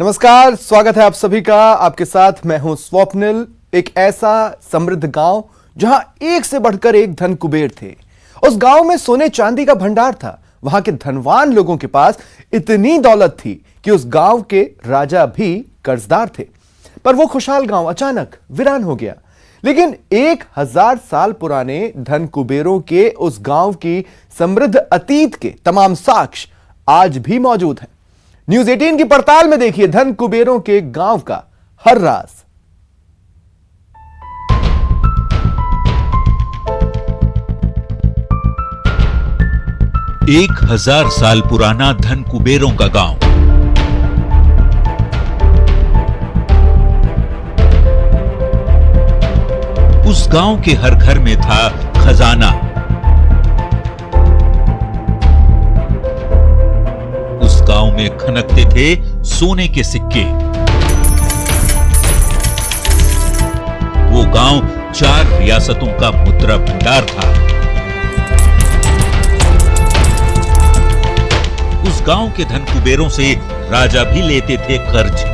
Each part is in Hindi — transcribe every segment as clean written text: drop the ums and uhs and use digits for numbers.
नमस्कार, स्वागत है आप सभी का। आपके साथ मैं हूं स्वप्निल। एक ऐसा समृद्ध गांव जहां एक से बढ़कर एक धन कुबेर थे। उस गांव में सोने चांदी का भंडार था। वहां के धनवान लोगों के पास इतनी दौलत थी कि उस गांव के राजा भी कर्जदार थे। पर वो खुशहाल गांव अचानक वीरान हो गया। लेकिन 1000 साल पुराने धन कुबेरों के उस गांव की समृद्ध अतीत के तमाम साक्ष्य आज भी मौजूद हैं। न्यूज 18 की पड़ताल में देखिए धन कुबेरों के गांव का हर राज। 1000 साल पुराना धन कुबेरों का गांव। उस गांव के हर घर में था खजाना। उस गांव में खनकते थे सोने के सिक्के। वो गांव 4 रियासतों का मुद्रा भंडार था। उस गांव के धन कुबेरों से राजा भी लेते थे कर्ज।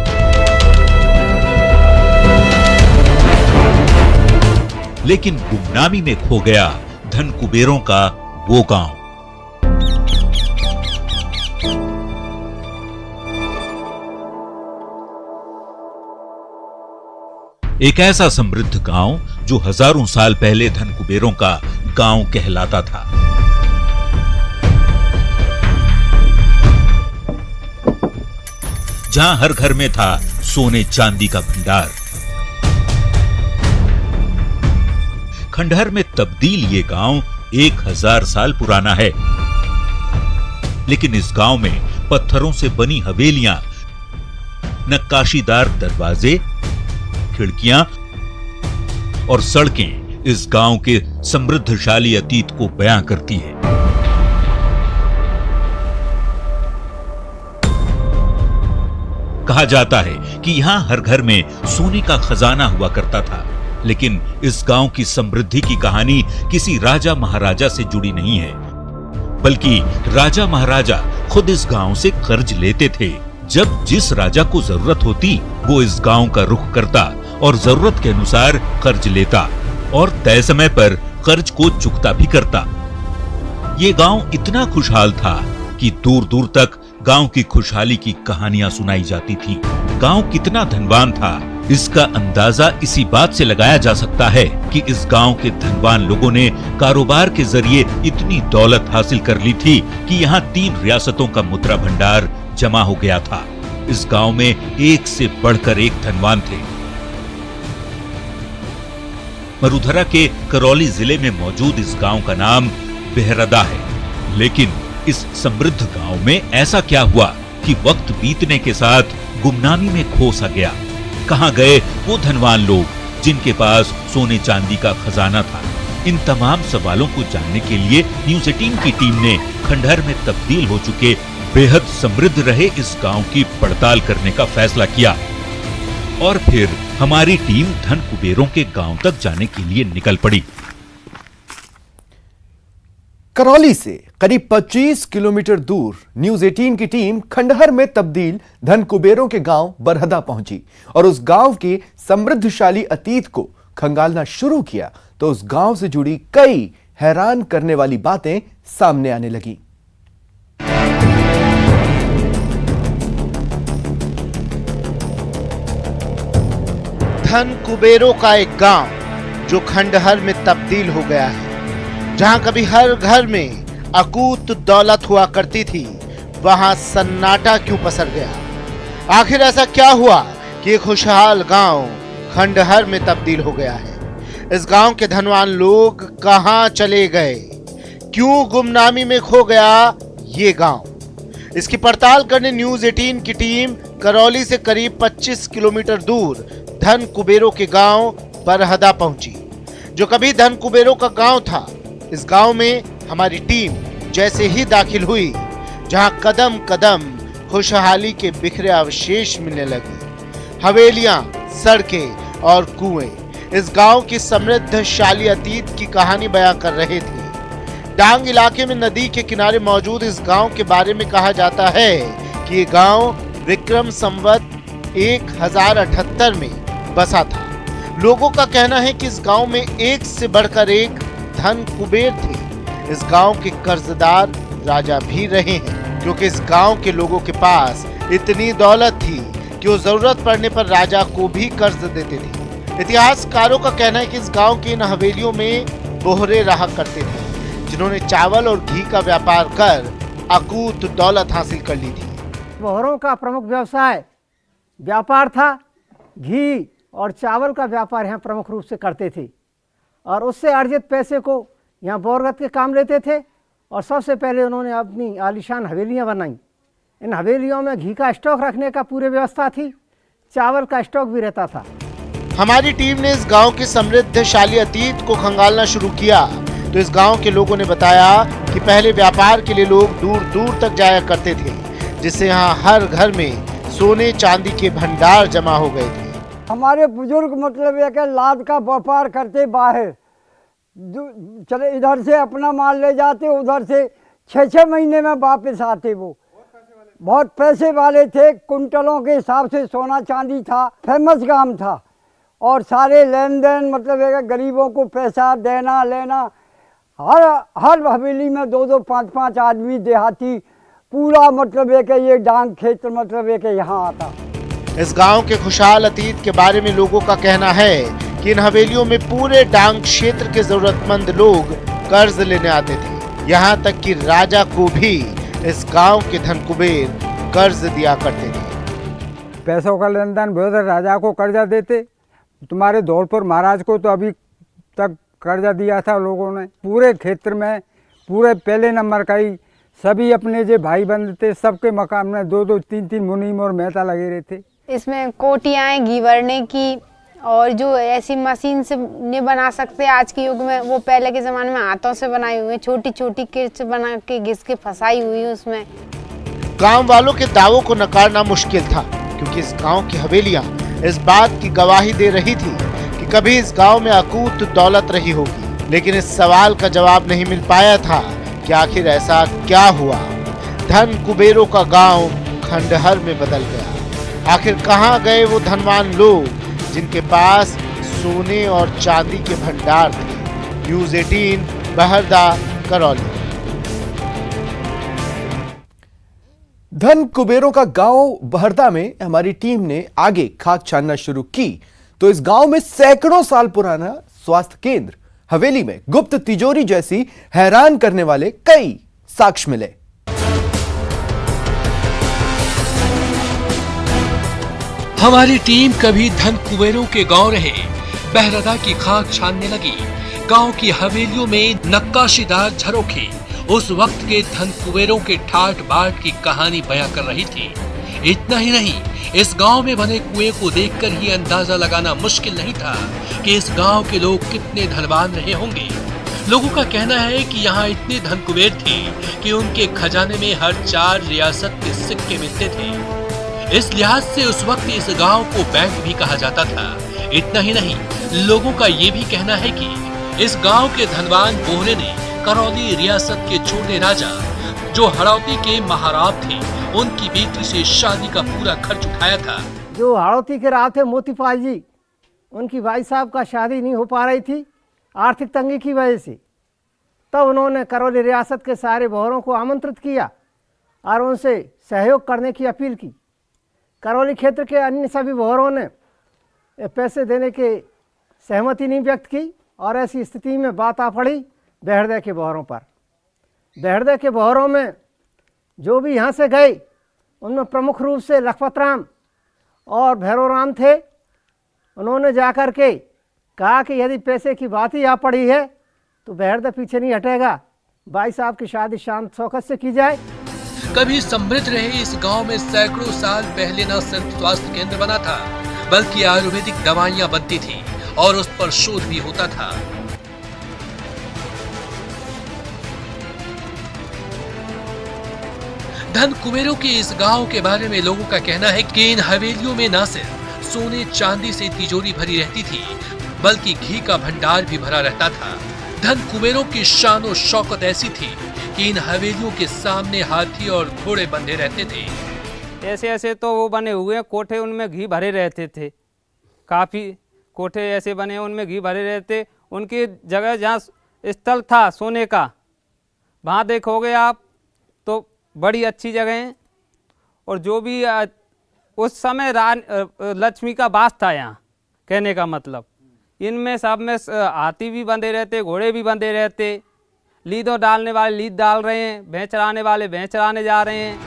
लेकिन गुमनामी में खो गया धन कुबेरों का वो गांव। एक ऐसा समृद्ध गांव जो हजारों साल पहले धन कुबेरों का गांव कहलाता था। जहां हर घर में था सोने चांदी का भंडार। खंडहर में तब्दील ये गांव 1000 साल पुराना है। लेकिन इस गांव में पत्थरों से बनी हवेलियां, नक्काशीदार दरवाजे, खिड़कियां और सड़कें इस गांव के समृद्धशाली अतीत को बयां करती है। कहा जाता है कि यहां हर घर में सोने का खजाना हुआ करता था। लेकिन इस गांव की समृद्धि की कहानी किसी राजा महाराजा से जुड़ी नहीं है, बल्कि राजा महाराजा खुद इस गांव से कर्ज लेते थे। जब जिस राजा को जरूरत होती वो इस गांव का रुख करता और जरूरत के अनुसार कर्ज लेता और तय समय पर कर्ज को चुकता भी करता। ये गांव इतना खुशहाल था कि दूर दूर तक गांव की खुशहाली की कहानियां सुनाई जाती थी। गांव कितना धनवान था इसका अंदाजा इसी बात से लगाया जा सकता है कि इस गांव के धनवान लोगों ने कारोबार के जरिए इतनी दौलत हासिल कर ली थी कि यहाँ 3 रियासतों का मुद्रा भंडार जमा हो गया था। इस गांव में एक से बढ़कर एक धनवान थे। मरुधरा के करौली जिले में मौजूद इस गांव का नाम बेहरदा है। लेकिन इस समृद्ध गांव में ऐसा क्या हुआ कि वक्त बीतने के साथ गुमनामी में खो सा गया? कहां गए वो धनवान लोग जिनके पास सोने चांदी का खजाना था? इन तमाम सवालों को जानने के लिए न्यूज 18 की टीम ने खंडहर में तब्दील हो चुके बेहद समृद्ध रहे इस गांव की पड़ताल करने का फैसला किया। और फिर हमारी टीम धन कुबेरों के गांव तक जाने के लिए निकल पड़ी। करौली से करीब 25 किलोमीटर दूर न्यूज 18 की टीम खंडहर में तब्दील धन कुबेरों के गांव बरहदा पहुंची और उस गांव के समृद्धशाली अतीत को खंगालना शुरू किया तो उस गांव से जुड़ी कई हैरान करने वाली बातें सामने आने लगी। धन कुबेरों का एक गांव जो खंडहर में तब्दील हो गया है। जहां कभी हर घर में अकूत दौलत हुआ करती थी, वहां सन्नाटा क्यों पसर गया? आखिर ऐसा क्या हुआ कि एक खुशहाल गांव खंडहर में तब्दील हो गया है? इस गांव के धनवान लोग कहां चले गए? क्यों गुमनामी में खो गया ये गांव? इसकी पड़ताल करने न्यूज 18 की टीम करौली से करीब 25 किलोमीटर दूर धन कुबेरों के गांव बरहदा पहुंची, जो कभी धन कुबेरों का गांव था। इस गांव में हमारी टीम जैसे ही दाखिल हुई, जहां कदम कदम खुशहाली के बिखरे अवशेष मिलने लगे। हवेलियां, सड़कें और कुएं इस गांव की समृद्धशाली अतीत की कहानी बयां कर रहे थे। डांग इलाके में नदी के किनारे मौजूद इस गांव के बारे में कहा जाता है कि ये गांव विक्रम संवत 1078 में बसा था। लोगों का कहना है कि इस गांव में एक से बढ़कर एक धन कुबेर थे। इस गांव के कर्जदार राजा भी रहे हैं, क्योंकि इस गांव के लोगों के पास इतनी दौलत थी कि वो जरूरत पड़ने पर राजा को भी कर्ज देते थे। इतिहासकारों का कहना है कि इस गांव की इन हवेलियों में बोहरे रहा करते थे, जिन्होंने चावल और घी का व्यापार कर अकूत दौलत हासिल कर ली थी। बोहरों का प्रमुख व्यवसाय व्यापार था। घी और चावल का व्यापार यहाँ प्रमुख रूप से करते थे और उससे अर्जित पैसे को यहाँ बोरगत के काम लेते थे। और सबसे पहले उन्होंने अपनी आलीशान हवेलियाँ बनाई। इन हवेलियों में घी का स्टॉक रखने का पूरी व्यवस्था थी, चावल का स्टॉक भी रहता था। हमारी टीम ने इस गांव के समृद्धशाली अतीत को खंगालना शुरू किया तो इस गांव के लोगों ने बताया कि पहले व्यापार के लिए लोग दूर दूर तक जाया करते थे, जिससे यहाँ हर घर में सोने चांदी के भंडार जमा हो गए थे। हमारे बुजुर्ग मतलब ये कि लाद का व्यापार करते, बाहर चले इधर से अपना माल ले जाते, उधर से 6-6 महीने में वापस आते। वो बहुत पैसे वाले थे, कुंटलों के हिसाब से सोना चांदी था, फेमस काम था। और सारे लेन देन मतलब है गरीबों को पैसा देना लेना, हर हवेली में 2-2 5-5 आदमी देहाती पूरा मतलब है कि ये डांग क्षेत्र मतलब है कि यहाँ आता। इस गांव के खुशहाल अतीत के बारे में लोगों का कहना है कि इन हवेलियों में पूरे डांग क्षेत्र के जरूरतमंद लोग कर्ज लेने आते थे। यहाँ तक कि राजा को भी इस गांव के धन कुबेर कर्ज दिया करते थे। पैसों का लेन देन बहुत, राजा को कर्जा देते। तुम्हारे धौलपुर महाराज को तो अभी तक कर्जा दिया था लोगों ने। पूरे क्षेत्र में पूरे पहले नंबर का ही सभी अपने जो भाई बंद थे सबके मकान में 2-2 3-3 मुनीम और मेहता लगे रहते। इसमें कोटियाँ घी भरने की और जो ऐसी मशीन से नहीं बना सकते आज के युग में, वो पहले के ज़माने में हाथों से बनाई हुई छोटी छोटी किर्च बना के घिस के फंसाई हुई उसमें। गांव वालों के दावों को नकारना मुश्किल था, क्योंकि इस गांव की हवेलियां इस बात की गवाही दे रही थी कि कभी इस गांव में अकूत दौलत रही होगी। लेकिन इस सवाल का जवाब नहीं मिल पाया था कि आखिर ऐसा क्या हुआ। धन कुबेरों का गांव खंडहर में बदल गया। आखिर कहां गए वो धनवान लोग जिनके पास सोने और चांदी के भंडार थे। न्यूज़ 18 बहरदा करौली। धन कुबेरों का गांव बहरदा में हमारी टीम ने आगे खाक छानना शुरू की तो इस गांव में सैकड़ों साल पुराना स्वास्थ्य केंद्र, हवेली में गुप्त तिजोरी जैसी हैरान करने वाले कई साक्ष्य मिले। हमारी टीम कभी धन कुबेरों के गांव रहे बहरदा की खाक छानने लगी। गांव की हवेलियों में नक्काशीदार झरोखे उस वक्त के धन कुबेरों के ठाट बाट की कहानी बयां कर रही थी। इतना ही नहीं, इस गांव में बने कुएं को देखकर ही अंदाजा लगाना मुश्किल नहीं था कि इस गांव के लोग कितने धनवान रहे होंगे। लोगों का कहना है कि यहाँ इतने धन कुबेर थे कि उनके खजाने में हर 4 रियासत के सिक्के मिलते थे। इस लिहाज से उस वक्त इस गांव को बैंक भी कहा जाता था। इतना ही नहीं, लोगों का ये भी कहना है कि इस गांव के धनवान बोहरे ने करौली रियासत के छोटे राजा जो हड़ौती के महाराव थे, उनकी बेटी से शादी का पूरा खर्च उठाया था। जो हड़ौती के राव थे मोतीपाल जी, उनकी भाई साहब का शादी नहीं हो पा रही थी आर्थिक तंगी की वजह से। तब उन्होंने करौली रियासत के सारे बोहरों को आमंत्रित किया और उनसे सहयोग करने की अपील की। करौली क्षेत्र के अन्य सभी बोहरों ने पैसे देने के सहमति नहीं व्यक्त की और ऐसी स्थिति में बात आ पड़ी बहरदा के बोहरों पर। बहरदा के बोहरों में जो भी यहाँ से गए उनमें प्रमुख रूप से लखपत राम और भैरव राम थे। उन्होंने जाकर के कहा कि यदि पैसे की बात ही आ पड़ी है तो बहरदा पीछे नहीं हटेगा, भाई साहब की शादी शांत शौकत से की जाए। कभी समृद्ध रहे इस गांव में सैकड़ों साल पहले न सिर्फ स्वास्थ्य केंद्र बना था, बल्कि आयुर्वेदिक दवाइयां बनती थी और उस पर शोध भी होता था। धन कुबेरों के इस गांव के बारे में लोगों का कहना है कि इन हवेलियों में न सिर्फ सोने चांदी से तिजोरी भरी रहती थी, बल्कि घी का भंडार भी भरा रहता था। धन कुबेरों की शान और शौकत ऐसी थी कि इन हवेलियों के सामने हाथी और घोड़े बंधे रहते थे। ऐसे ऐसे तो वो बने हुए हैं कोठे, उनमें घी भरे रहते थे। काफ़ी कोठे ऐसे बने हैं, उनमें घी भरे रहते। उनकी जगह जहाँ स्थल था सोने का, वहाँ देखोगे आप तो बड़ी अच्छी जगह है। और जो भी उस समय लक्ष्मी का वास था यहाँ, कहने का मतलब इनमें सब में हाथी भी बंधे रहते, घोड़े भी बंधे रहते। लीदों डालने वाले लीद डाल रहे हैं, भैंस चराने वाले भैंस चराने जा रहे हैं।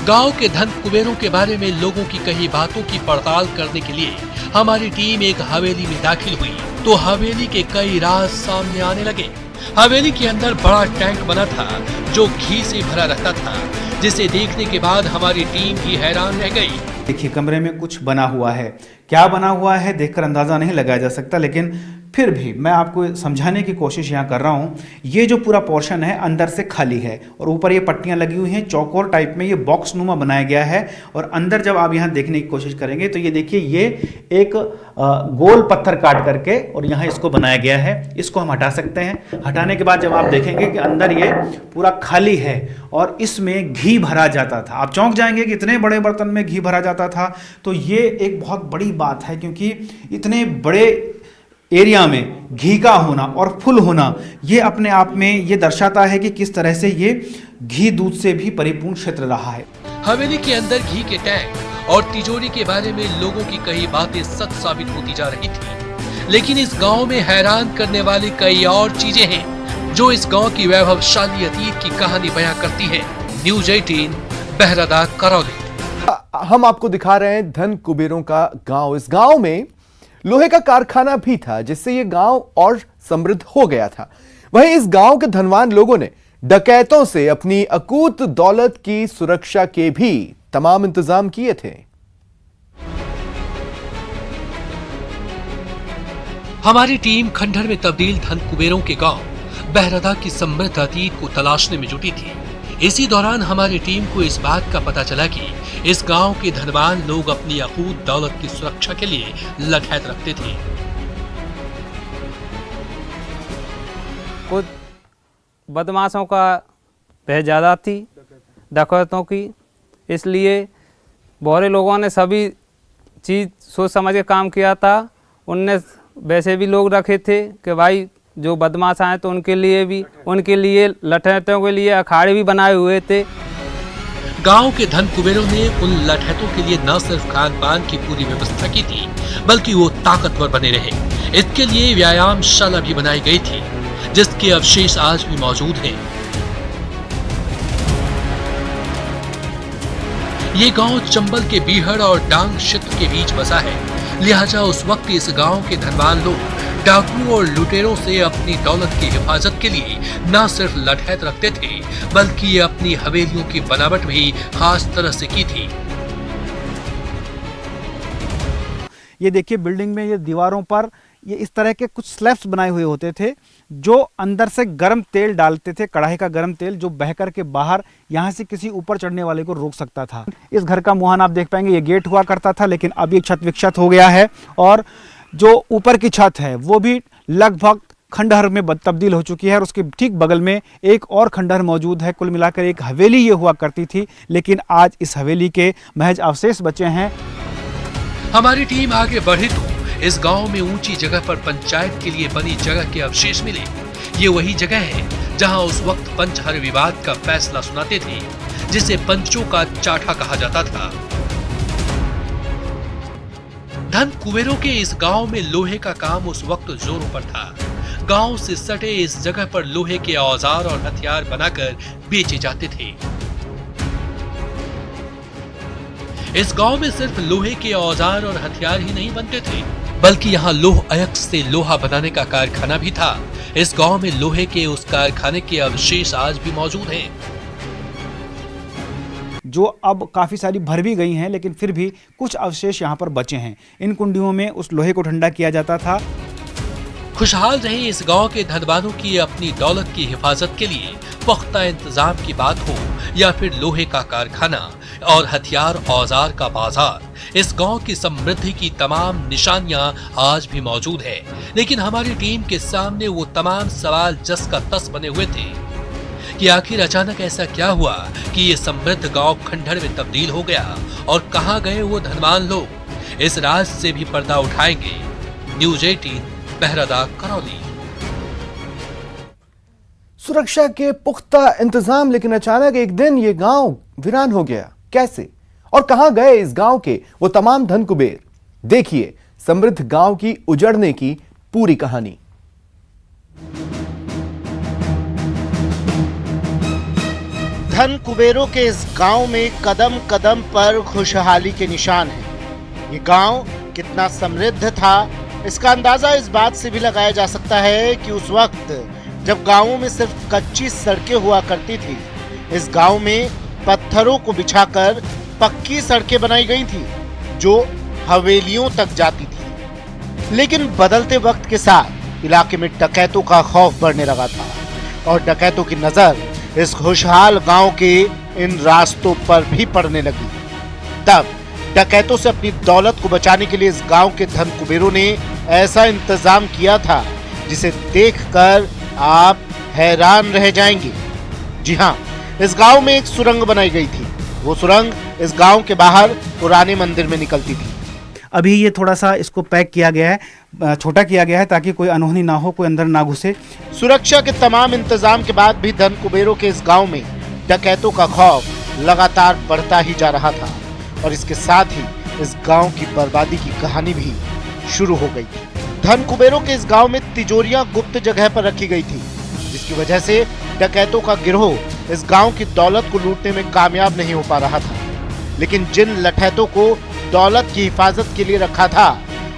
गांव के धन कुबेरों के बारे में लोगों की कही बातों की पड़ताल करने के लिए हमारी टीम एक हवेली में दाखिल हुई तो हवेली के कई राज सामने आने लगे। हवेली के अंदर बड़ा टैंक बना था जो घी से भरा रहता था, जिसे देखने के बाद हमारी टीम भी हैरान रह गई। देखिए कमरे में कुछ बना हुआ है, क्या बना हुआ है देखकर अंदाजा नहीं लगाया जा सकता, लेकिन फिर भी मैं आपको समझाने की कोशिश यहाँ कर रहा हूँ। ये जो पूरा पोर्शन है अंदर से खाली है और ऊपर ये पट्टियाँ लगी हुई हैं, चौकोर टाइप में ये बॉक्स नुमा बनाया गया है। और अंदर जब आप यहाँ देखने की कोशिश करेंगे तो ये देखिए ये एक गोल पत्थर काट करके और यहाँ इसको बनाया गया है। इसको हम हटा सकते हैं। हटाने के बाद जब आप देखेंगे कि अंदर ये पूरा खाली है और इसमें घी भरा जाता था। आप चौंक जाएंगे कि इतने बड़े बर्तन में घी भरा जाता था, तो ये एक बहुत बड़ी बात है, क्योंकि इतने बड़े एरिया में घी का होना और फुल होना ये अपने आप में ये दर्शाता है कि किस तरह से ये घी दूध से भी परिपूर्ण क्षेत्र रहा है। हवेली के अंदर घी के टैंक और तिजोरी के बारे में लोगों की कई बातें सच साबित होती जा रही थी, लेकिन इस गांव में हैरान करने वाली कई और चीजें हैं जो इस गांव की वैभवशाली अतीत की कहानी बयां करती है। न्यूज 18 बहरादा करौली। हम आपको दिखा रहे हैं धन कुबेरों का गांव। इस गांव में लोहे का कारखाना भी था, जिससे यह गांव और समृद्ध हो गया था। वहीं इस गांव के धनवान लोगों ने डकैतों से अपनी अकूत दौलत की सुरक्षा के भी तमाम इंतजाम किए थे। हमारी टीम खंडहर में तब्दील धन कुबेरों के गांव बहरादा की समृद्ध अतीत को तलाशने में जुटी थी। इसी दौरान हमारी टीम को इस बात का पता चला कि इस गांव के धनवान लोग अपनी अकूत दौलत की सुरक्षा के लिए लठैत रखते थे। कुछ बदमाशों का भय ज्यादा थी, डकैतों की, इसलिए बहुरे लोगों ने सभी चीज सोच समझ के काम किया था। उनने वैसे भी लोग रखे थे कि भाई जो बदमाश आए तो उनके लिए लठैतों के लिए अखाड़े भी बनाए हुए थे। गांव के धन कुबेरों ने उन लठैतों के लिए न सिर्फ खान पान की पूरी व्यवस्था की थी, बल्कि वो ताकतवर बने रहे। इसके लिए व्यायामशाला भी बनाई गई थी, जिसके अवशेष आज भी मौजूद हैं। ये गांव चंबल के बीहड़ और डांग क्षेत्र के बीच बसा है, लिहाजा उस वक्त इस गांव के धनवान लोग डाकू और लुटेरों से अपनी दौलत की हिफाजत के लिए न सिर्फ लठैत रखते थे, बल्कि अपनी हवेलियों की बनावट भी खास तरह से की थी। ये देखिए बिल्डिंग में ये दीवारों पर ये इस तरह के कुछ स्लैब्स बनाए हुए होते थे, जो अंदर से गर्म तेल डालते थे, कढ़ाई का गर्म तेल, जो बहकर के बाहर यहाँ से किसी ऊपर चढ़ने वाले को रोक सकता था। इस घर का मुहान आप देख पाएंगे, ये गेट हुआ करता था, लेकिन अब ये छत विक्षत हो गया है और जो ऊपर की छत है वो भी लगभग खंडहर में तब्दील हो चुकी है और उसके ठीक बगल में एक और खंडहर मौजूद है। कुल मिलाकर एक हवेली ये हुआ करती थी, लेकिन आज इस हवेली के महज अवशेष बचे हैं। हमारी टीम आगे बढ़ी तो इस गांव में ऊंची जगह पर पंचायत के लिए बनी जगह के अवशेष मिले। ये वही जगह है जहां उस वक्त पंच हर विवाद का फैसला सुनाते थे, जिसे पंचों का चाठा कहा जाता था। धन कुबेरों के इस गांव में लोहे का काम उस वक्त जोरों पर था। गांव से सटे इस जगह पर लोहे के औजार और हथियार बनाकर बेचे जाते थे। इस गांव में सिर्फ लोहे के औजार और हथियार ही नहीं बनते थे, बल्कि यहाँ लोह अयस्क से लोहा बनाने का कारखाना भी था। इस गांव में लोहे के उस कारखाने के अवशेष आज भी मौजूद हैं, जो अब काफ़ी सारी भर भी गई हैं, लेकिन फिर भी कुछ अवशेष यहाँ पर बचे हैं। इन कुंडियों में उस लोहे को ठंडा किया जाता था। खुशहाल रहे इस गांव के धनवानों की अपनी दौलत की हिफाजत के लिए पुख्ता इंतजाम की बात हो या फिर लोहे का कारखाना और हथियार औजार का बाजार, इस गांव की समृद्धि की तमाम निशानियां आज भी मौजूद है। लेकिन हमारी टीम के सामने वो तमाम सवाल जस का तस बने हुए थे कि आखिर अचानक ऐसा क्या हुआ कि ये समृद्ध गांव खंडहर में तब्दील हो गया और कहां गए वो धनवान लोग। इस राज से भी पर्दा उठाएंगे न्यूज 18 बहरादा करौली। सुरक्षा के पुख्ता इंतजाम, लेकिन अचानक एक दिन ये गांव वीरान हो गया। कैसे और कहां गए इस गांव के वो तमाम धन कुबेर? देखिए समृद्ध गांव की उजड़ने की पूरी कहानी। धन कुबेरों के इस गांव में कदम कदम पर खुशहाली के निशान हैं। ये गांव कितना समृद्ध था, इसका अंदाजा इस बात से भी लगाया जा सकता है कि उस वक्त जब गांवों में सिर्फ कच्ची सड़कें हुआ करती थी, इस गांव में पत्थरों को बिछाकर पक्की सड़कें बनाई गई थी जो हवेलियों तक जाती थी। लेकिन बदलते वक्त के साथ इलाके में डकैतों का खौफ बढ़ने लगा था और डकैतों की नजर इस खुशहाल गांव के इन रास्तों पर भी पड़ने लगी। तब डकैतों से अपनी दौलत को बचाने के लिए इस गांव के धन कुबेरों ने ऐसा इंतजाम किया था जिसे देखकर आप हैरान रह जाएंगे। जी हाँ, इस गांव में एक सुरंग बनाई गई थी। वो सुरंग इस गांव के बाहर पुराने मंदिर में निकलती थी। अभी ये थोड़ा सा इसको पैक किया गया है, छोटा किया गया है ताकि कोई अनहोनी ना हो, कोई अंदर ना घुसे। सुरक्षा के तमाम इंतजाम के बाद भी धन कुबेरों के इस गांव में डकैतों का खौफ लगातार बढ़ता ही जा रहा था और इसके साथ ही इस गांव की बर्बादी की कहानी भी शुरू हो गई थी। धन कुबेरों के इस गांव में तिजोरियां गुप्त जगह पर रखी गई थी, जिसकी वजह से डकैतों का गिरोह इस गांव की दौलत को लूटने में कामयाब नहीं हो पा रहा था। लेकिन जिन लठैतों को दौलत की हिफाजत के लिए रखा था,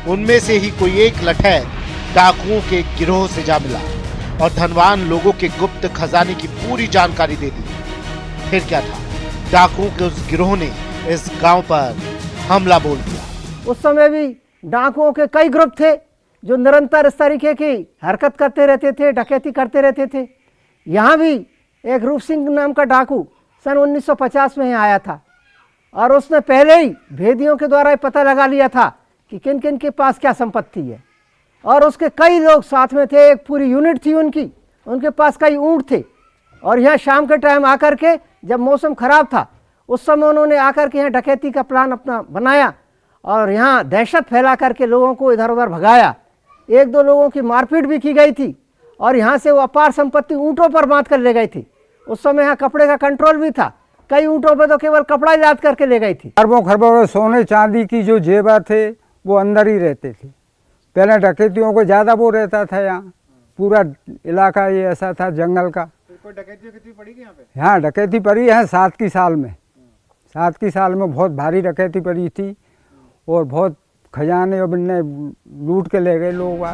उनमें से ही कोई एक लठैत डाकुओं के गिरोह से जा मिला और धनवान लोगों के गुप्त खजाने की पूरी जानकारी दे दी। फिर क्या था, डाकुओं के उस गिरोह ने इस गांव पर हमला बोल दिया। उस समय भी डाकुओं के कई ग्रुप थे जो निरंतर इस तरीके की हरकत करते रहते थे, डकैती करते रहते थे। यहाँ भी एक रूप सिंह नाम का डाकू सन 1950 में आया था और उसने पहले ही भेदियों के द्वारा पता लगा लिया था कि किन किन के पास क्या संपत्ति है और उसके कई लोग साथ में थे। एक पूरी यूनिट थी उनके पास कई ऊँट थे और यहाँ शाम के टाइम आकर के, जब मौसम खराब था, उस समय उन्होंने आकर के यहाँ डकैती का प्लान अपना बनाया और यहाँ दहशत फैला करके लोगों को इधर उधर भगाया। एक दो लोगों की मारपीट भी की गई थी और यहाँ से वो अपार संपत्ति ऊँटों पर बांध कर ले गई थी। उस समय यहाँ कपड़े का कंट्रोल भी था, कई ऊँटों पे तो केवल कपड़ा ही लाद करके ले गई थी। अरबों खरबों सोने चांदी की जो जेवर थे वो अंदर ही रहते थे। पहले डकैतियों को ज़्यादा वो रहता था, यहाँ पूरा इलाका ये ऐसा था जंगल का। कोई डकैती कितनी पड़ी यहाँ पे? हाँ, डकैती पड़ी है 7 की साल में। 7 की साल में बहुत भारी डकैती पड़ी थी और बहुत खजाने और लूट के ले गए लोग।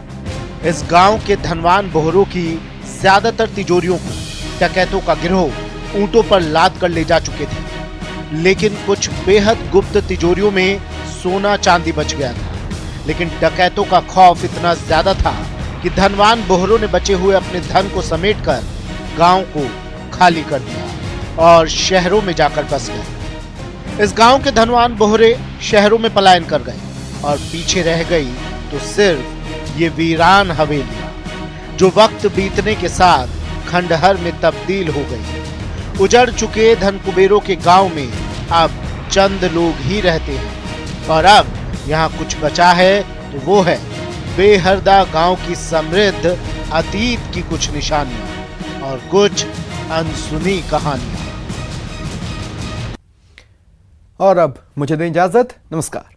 इस गांव के धनवान बोहरों की ज्यादातर तिजोरियों को डकैतों का गिरोह ऊंटों पर लाद कर ले जा चुके थे, लेकिन कुछ बेहद गुप्त तिजोरियों में सोना चांदी बच गया था। लेकिन डकैतों का खौफ इतना ज्यादा था कि धनवान बोहरों ने बचे हुए अपने धन को समेटकर गांव को खाली कर दिया और शहरों में जाकर बस गए। इस गांव के धनवान बोहरे शहरों में पलायन कर गए और पीछे रह गई तो सिर्फ ये वीरान हवेलियां, जो वक्त बीतने के साथ खंडहर में तब्दील हो गई। उजड़ चुके धन कुबेरों के गांव में अब चंद लोग ही रहते हैं और अब यहाँ कुछ बचा है तो वो है बेहरदा गांव की समृद्ध अतीत की कुछ निशानियां और कुछ अनसुनी कहानियां। और अब मुझे दें इजाजत। नमस्कार।